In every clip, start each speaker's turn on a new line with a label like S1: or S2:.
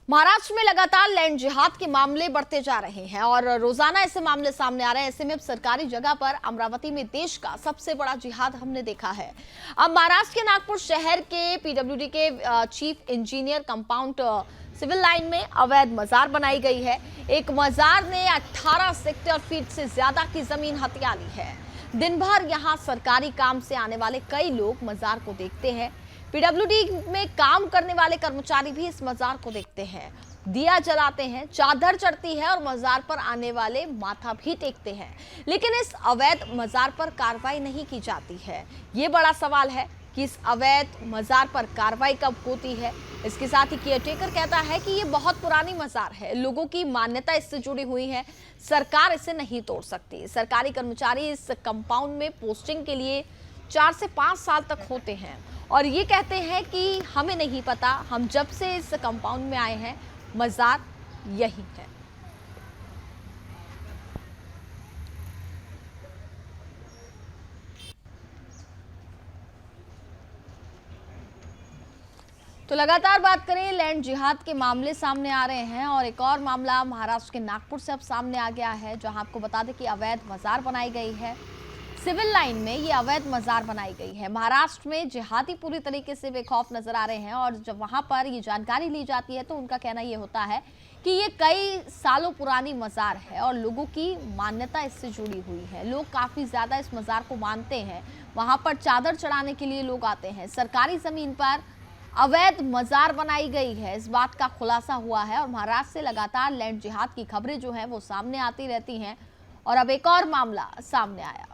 S1: महाराष्ट्र में लगातार लैंड जिहाद के मामले बढ़ते जा रहे हैं और रोजाना ऐसे मामले सामने आ रहे हैं। ऐसे में अब सरकारी जगह पर अमरावती में देश का सबसे बड़ा जिहाद हमने देखा है। अब महाराष्ट्र के नागपुर शहर के पीडब्ल्यूडी के chief engineer compound civil line में अवैध मजार बनाई गई है। एक मजार ने 18 सेक्टर फीट से ज्यादा की जमीन हथिया ली है। दिन भर यहाँ सरकारी काम से आने वाले कई लोग मजार को देखते हैं। पीडब्ल्यूडी में काम करने वाले कर्मचारी भी इस मजार को देखते हैं, दिया जलाते हैं, चादर चढ़ती है और मजार पर आने वाले माथा भी टेकते हैं। लेकिन इस अवैध मजार पर कार्रवाई नहीं की जाती है। ये बड़ा सवाल है कि इस अवैध मजार पर कार्रवाई कब होती है। इसके साथ ही केयरटेकर कहता है कि ये बहुत पुरानी मजार है, लोगों की मान्यता इससे जुड़ी हुई है, सरकार इसे नहीं तोड़ सकती। सरकारी कर्मचारी इस कंपाउंड में पोस्टिंग के लिए 4 से 5 साल तक होते हैं और ये कहते हैं कि हमें नहीं पता, हम जब से इस कंपाउंड में आए हैं मजार यही है। तो लगातार बात करें, लैंड जिहाद के मामले सामने आ रहे हैं और एक और मामला महाराष्ट्र के नागपुर से अब सामने आ गया है, जहां आपको बता दें कि अवैध मजार बनाई गई है। सिविल लाइन में ये अवैध मजार बनाई गई है। महाराष्ट्र में जिहादी पूरी तरीके से बेखौफ नजर आ रहे हैं और जब वहां पर ये जानकारी ली जाती है तो उनका कहना ये होता है कि ये कई सालों पुरानी मजार है और लोगों की मान्यता इससे जुड़ी हुई है। लोग काफी ज्यादा इस मजार को मानते हैं, वहां पर चादर चढ़ाने के लिए लोग आते हैं। सरकारी जमीन पर अवैध मजार बनाई गई है, इस बात का खुलासा हुआ है और महाराष्ट्र से लगातार लैंड जिहाद की खबरें जो हैं वो सामने आती रहती हैं और अब एक और मामला सामने आया।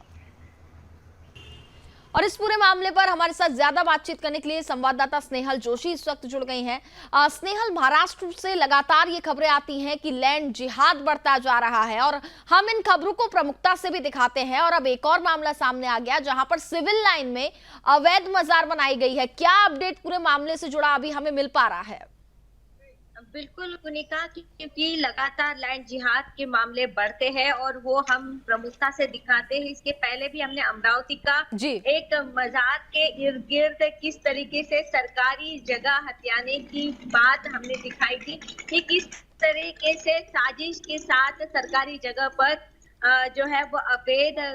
S1: और इस पूरे मामले पर हमारे साथ ज्यादा बातचीत करने के लिए संवाददाता स्नेहल जोशी इस वक्त जुड़ गई हैं। स्नेहल, महाराष्ट्र से लगातार ये खबरें आती हैं कि लैंड जिहाद बढ़ता जा रहा है और हम इन खबरों को प्रमुखता से भी दिखाते हैं और अब एक और मामला सामने आ गया जहां पर सिविल लाइन में अवैध मजार बनाई गई है। क्या अपडेट पूरे मामले से जुड़ा अभी हमें मिल पा रहा है?
S2: बिल्कुल कुनिका, क्योंकि लगातार लैंड जिहाद के मामले बढ़ते हैं और वो हम प्रमुखता से दिखाते हैं। इसके पहले भी हमने अमरावती का एक मजार के इर्द गिर्द किस तरीके से सरकारी जगह हथियाने की बात हमने दिखाई थी कि किस तरीके से साजिश के साथ सरकारी जगह पर जो है वो अवैध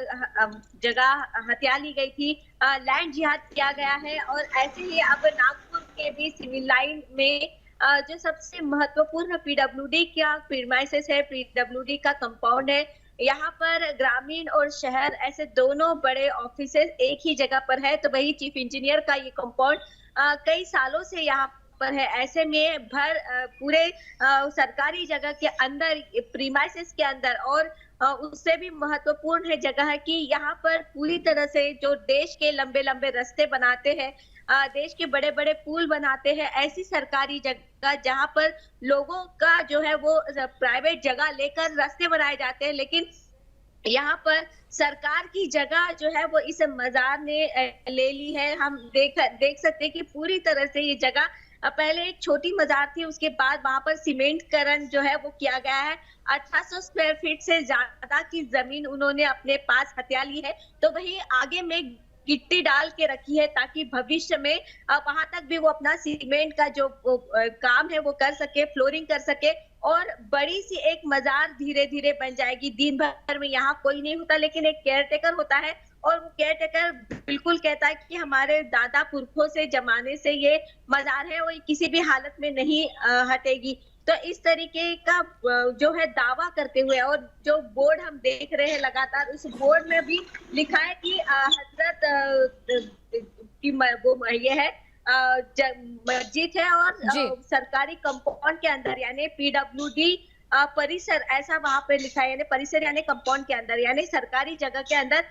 S2: जगह हथिया ली गई थी, लैंड जिहाद किया गया है। और ऐसे ही अब नागपुर के भी सिविल लाइन में जो सबसे महत्वपूर्ण पीडब्ल्यूडी का प्रीमाइसेस है, पीडब्ल्यूडी का कंपाउंड है, यहाँ पर ग्रामीण और शहर ऐसे दोनों बड़े ऑफिसेस एक ही जगह पर है। तो वही चीफ इंजीनियर का ये कंपाउंड कई सालों से यहाँ पर है। ऐसे में पूरे सरकारी जगह के अंदर, प्रीमाइसेस के अंदर, और उससे भी महत्वपूर्ण है जगह है कि यहाँ पर पूरी तरह से जो देश के लंबे लंबे रास्ते बनाते हैं, देश के बड़े बड़े पुल बनाते हैं, ऐसी सरकारी जगह जहां पर लोगों का जो है वो प्राइवेट जगह लेकर रास्ते बनाए जाते हैं, लेकिन यहाँ पर सरकार की जगह जो है वो इस मजार ने ले ली है। हम देख सकते हैं कि पूरी तरह से ये जगह पहले एक छोटी मजार थी, उसके बाद वहां पर सीमेंटकरण जो है वो किया गया है। 1800 स्क्वायर फीट से ज्यादा की जमीन उन्होंने अपने पास हथिया ली है। तो वही आगे में गिट्टी डाल के रखी है ताकि भविष्य में वहां तक भी वो अपना सीमेंट का जो काम है वो कर सके, फ्लोरिंग कर सके और बड़ी सी एक मजार धीरे धीरे बन जाएगी। दिन भर में यहाँ कोई नहीं होता, लेकिन एक केयरटेकर होता है और वो केयरटेकर बिल्कुल कहता है कि हमारे दादा पुरखों से जमाने से ये मजार है और ये किसी भी हालत में नहीं हटेगी। तो इस तरीके का जो है दावा करते हुए, और जो बोर्ड हम देख रहे हैं लगातार, उस बोर्ड में भी लिखा है कि हजरत की वो ये है मस्जिद है और सरकारी कंपाउंड के अंदर यानी पीडब्ल्यूडी परिसर, ऐसा वहां पे लिखा है, यानी परिसर यानी कंपाउंड के अंदर, यानी सरकारी जगह के अंदर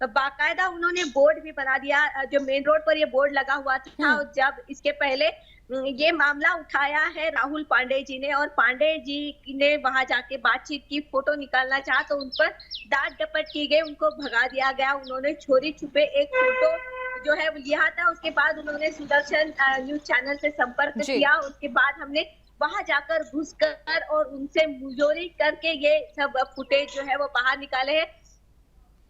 S2: बाकायदा उन्होंने बोर्ड भी बना दिया। जो मेन रोड पर ये बोर्ड लगा हुआ था, जब इसके पहले ये मामला उठाया है राहुल पांडे जी ने, और पांडे जी ने वहां जाके बातचीत की, फोटो निकालना चाहा तो उन पर डांट डपट की गई, उनको भगा दिया गया। उन्होंने चोरी छुपे एक फोटो जो है लिया था। उसके बाद उन्होंने सुदर्शन न्यूज चैनल से संपर्क किया। उसके बाद हमने वहां जाकर घुसकर और उनसे मुजोरी करके ये सब फुटेज जो है वो बाहर निकाले हैं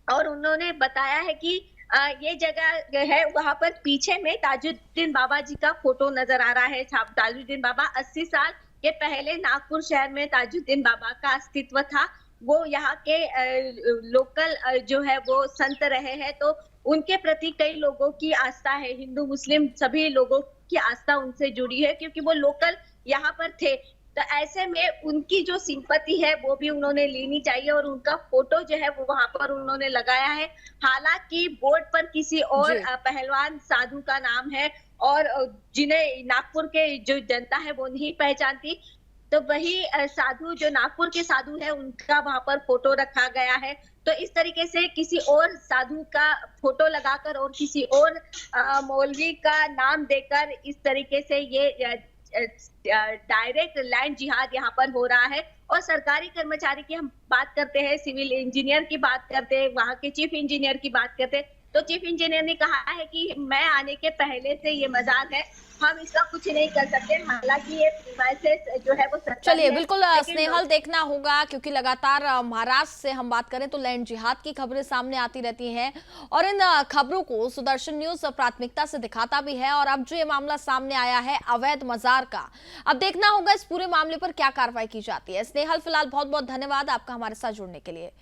S2: और उन्होंने बताया है कि ये जगह है, वहां पर पीछे में ताजुद्दीन बाबा जी का फोटो नजर आ रहा है। ताजुद्दीन बाबा 80 साल कि पहले नागपुर शहर में ताजुद्दीन बाबा का अस्तित्व था। वो यहाँ के लोकल जो है वो संत रहे हैं, तो उनके प्रति कई लोगों की आस्था है, हिंदू मुस्लिम सभी लोगों की आस्था उनसे जुड़ी है क्योंकि वो लोकल यहाँ पर थे। तो ऐसे में उनकी जो सिंपैथी है वो भी उन्होंने लेनी चाहिए और उनका फोटो जो है वो वहां पर उन्होंने लगाया है। हालांकि बोर्ड पर किसी और पहलवान साधु का नाम है और जिन्हें नागपुर के जो जनता है वो नहीं पहचानती, तो वही साधु जो नागपुर के साधु है उनका वहां पर फोटो रखा गया है। तो इस तरीके से किसी और साधु का फोटो लगाकर और किसी और मौलवी का नाम देकर इस तरीके से ये डायरेक्ट लैंड जिहाद यहाँ पर हो रहा है। और सरकारी कर्मचारी की हम बात करते हैं, सिविल इंजीनियर की बात करते हैं, वहां के चीफ इंजीनियर की बात करते हैं, तो चीफ इंजीनियर ने कहा है कि मैं आने के पहले से ये मजाक है, हम इसका कुछ नहीं कर सकते। हालांकि ये प्रीमाइसेस जो है वो
S1: चलिए बिल्कुल स्नेहल, देखना होगा क्योंकि लगातार महाराष्ट्र से हम बात करें तो लैंड जिहाद की खबरें सामने आती रहती हैं और इन खबरों को सुदर्शन न्यूज प्राथमिकता से दिखाता भी है। और अब जो ये मामला सामने आया है अवैध मजार का, अब देखना होगा इस पूरे मामले पर क्या कार्रवाई की जाती है। स्नेहल, फिलहाल बहुत बहुत धन्यवाद आपका हमारे साथ जुड़ने के लिए।